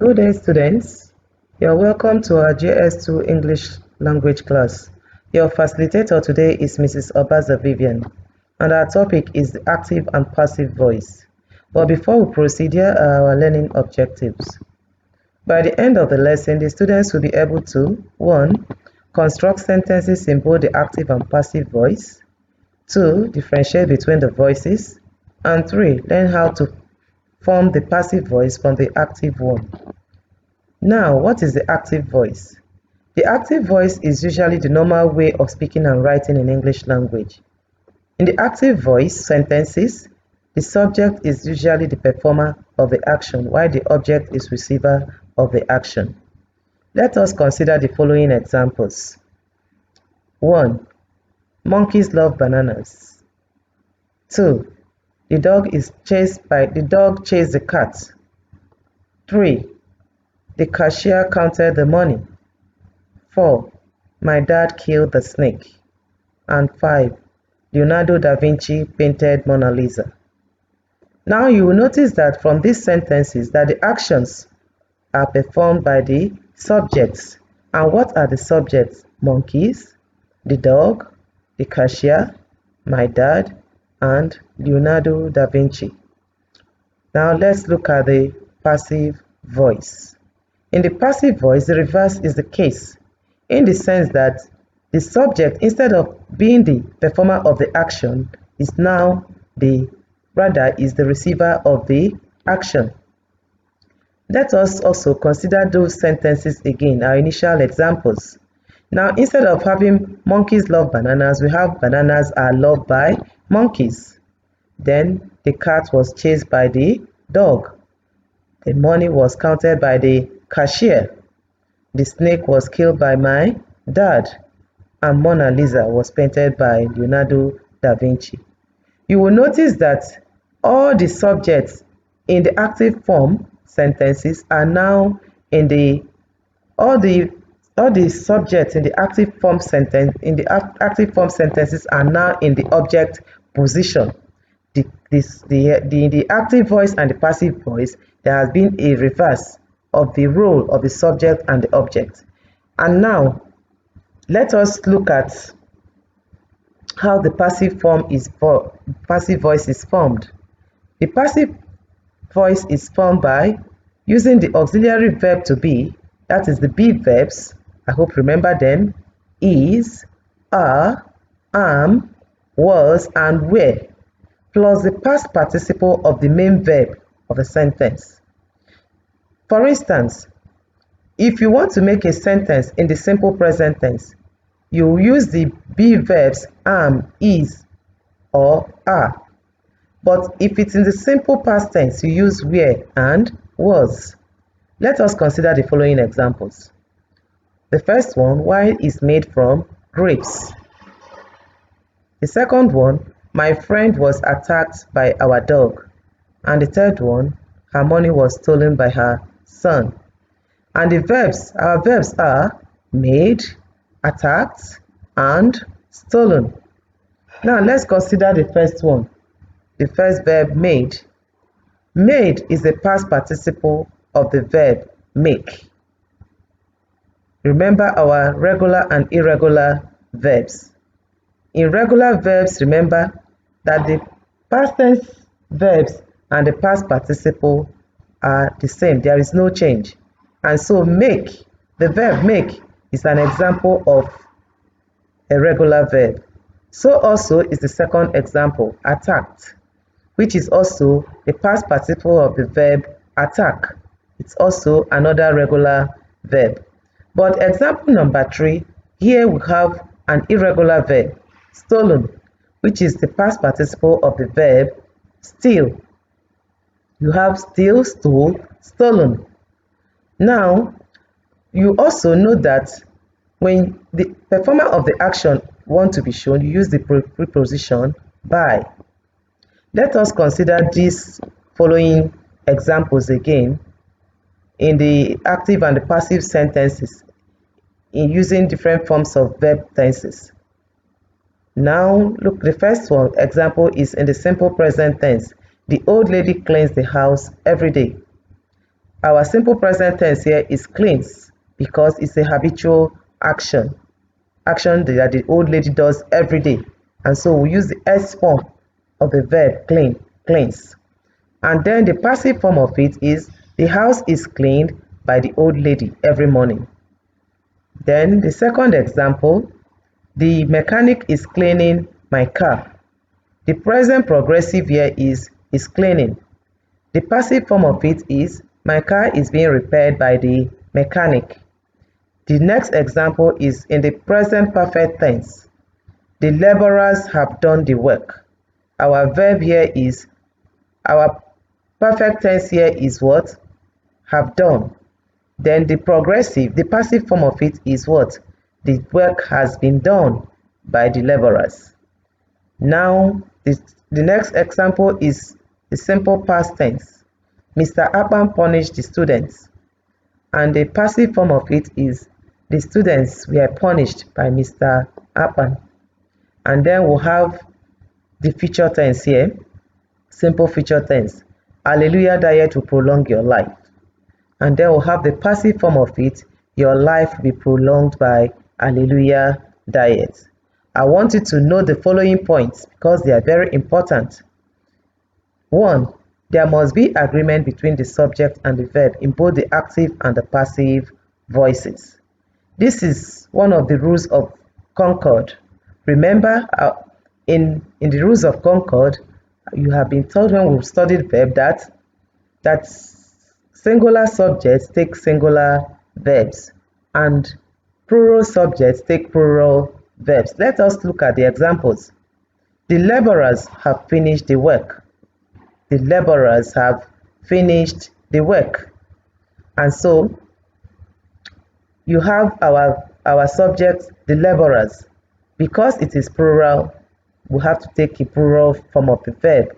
Good day, students. You're welcome to our JS2 English language class. Your facilitator today is Mrs. Obaza Vivian, and our topic is the active and passive voice. But before we proceed, here are our learning objectives. By the end of the lesson, the students will be able to 1. Construct sentences in both the active and passive voice. 2. Differentiate between the voices. And 3. Learn how to form the passive voice from the active one. Now, what is the active voice? The active voice is usually the normal way of speaking and writing in English language. In the active voice sentences, the subject is usually the performer of the action, while the object is receiver of the action. Let us consider the following examples. 1. Monkeys love bananas. 2. The dog chased the cat. 3. The cashier counted the money. 4. My dad killed the snake. And 5. Leonardo da Vinci painted Mona Lisa. Now you will notice that from these sentences that the actions are performed by the subjects. And what are the subjects? Monkeys, the dog, the cashier, my dad, and Leonardo da Vinci. Now let's look at the passive voice. In the passive voice, the reverse is the case, in the sense that the subject, instead of being the performer of the action, is now the receiver of the action. Let us also consider those sentences again, our initial examples. Now, instead of having monkeys love bananas, we have bananas are loved by monkeys. Then the cat was chased by the dog. The money was counted by the cashier. The snake was killed by my dad. And Mona Lisa was painted by Leonardo da Vinci. You will notice that all the subjects in the active form sentences are now in the subjects in the active form sentences are now in the object position. The active voice and the passive voice, there has been a reverse of the role of the subject and the object. And now let us look at how the passive voice is formed. The passive voice is formed by using the auxiliary verb to be, that is the be verbs, I hope you remember them, is, are, am, was, and were, plus the past participle of the main verb of a sentence. For instance, if you want to make a sentence in the simple present tense, you use the be verbs am, is, or are. But if it's in the simple past tense, you use were and was. Let us consider the following examples. The first one, wine is made from grapes. The second one, my friend was attacked by our dog. And the third one, her money was stolen by her son. And our verbs are made, attacked, and stolen. Now let's consider the first one. The first verb, made. Made is the past participle of the verb make. Remember our regular and irregular verbs. In regular verbs, remember that the past tense verbs and the past participle are the same. There is no change. And so make, the verb make, is an example of a regular verb. So also is the second example, attacked, which is also the past participle of the verb attack. It's also another regular verb. But example number 3, here we have an irregular verb, stolen, which is the past participle of the verb steal. You have steal, stole, stolen. Now, you also know that when the performer of the action wants to be shown, you use the preposition by. Let us consider these following examples again in the active and the passive sentences in using different forms of verb tenses. Now, look, the first one example is in the simple present tense. The old lady cleans the house every day. Our simple present tense here is cleans because it's a habitual action that the old lady does every day. And so we use the S form of the verb clean, cleans. And then the passive form of it is the house is cleaned by the old lady every morning. Then the second example, the mechanic is cleaning my car. The present progressive here is cleaning. The passive form of it is my car is being repaired by the mechanic. The next example is in the present perfect tense. The laborers have done the work. Our verb here is, our perfect tense here is what? Have done. Then the progressive, the passive form of it is what? The work has been done by the laborers. Now, the next example is the simple past tense. Mr. Akpan punished the students. And the passive form of it is the students were punished by Mr. Akpan. And then we'll have the future tense here, simple future tense. Hallelujah diet will prolong your life. And then we'll have the passive form of it, your life will be prolonged by hallelujah diet. I want you to know the following points because they are very important. 1. There must be agreement between the subject and the verb in both the active and the passive voices. This is one of the rules of Concord. Remember, in the rules of Concord, you have been told when we've studied verb that singular subjects take singular verbs and plural subjects take plural verbs. Let us look at the examples. The laborers have finished the work. The laborers have finished the work. And so you have our subject, the laborers. Because it is plural, we have to take a plural form of the verb.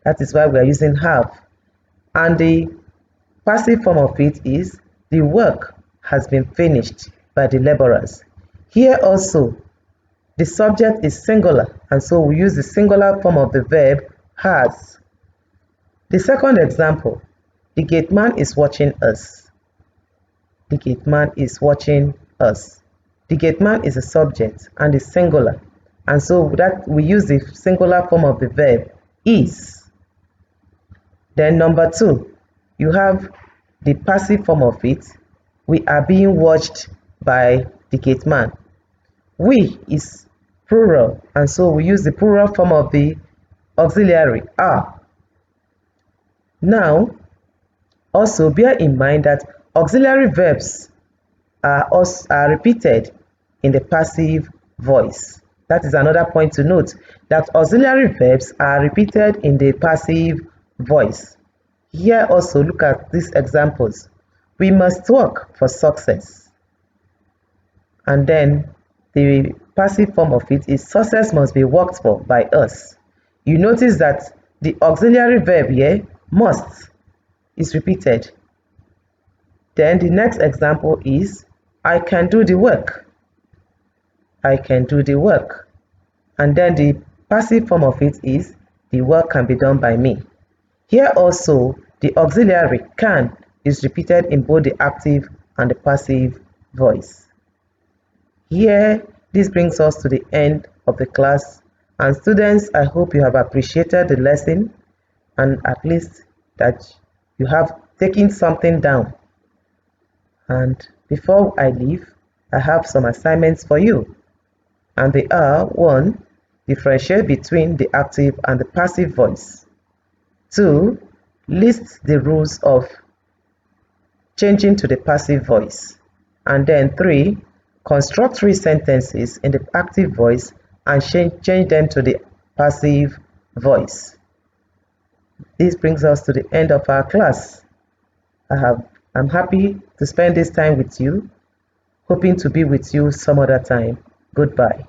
That is why we are using have. And the passive form of it is the work has been finished by the laborers. Here also, the subject is singular, and so we use the singular form of the verb has. The second example, the gate man is watching us. The gate man is watching us. The gate man is a subject and is singular, and so that we use the singular form of the verb is. Then number 2, you have the passive form of it. We are being watched by the gate man. We is plural, and so we use the plural form of the auxiliary are. Now, also bear in mind that auxiliary verbs are repeated in the passive voice. That is another point to note, that auxiliary verbs are repeated in the passive voice. Here also, look at these examples. We must work for success. And then the passive form of it is success must be worked for by us. You notice that the auxiliary verb here, must, is repeated. Then the next example is, I can do the work. I can do the work. And then the passive form of it is, the work can be done by me. Here also, the auxiliary can is repeated in both the active and the passive voice. Here, this brings us to the end of the class. And students, I hope you have appreciated the lesson and at least that you have taken something down. And before I leave, I have some assignments for you. And they are: 1. Differentiate between the active and the passive voice. 2. List the rules of changing to the passive voice. And then 3. Construct 3 sentences in the active voice and change them to the passive voice. This brings us to the end of our class. I'm happy to spend this time with you, hoping to be with you some other time. Goodbye.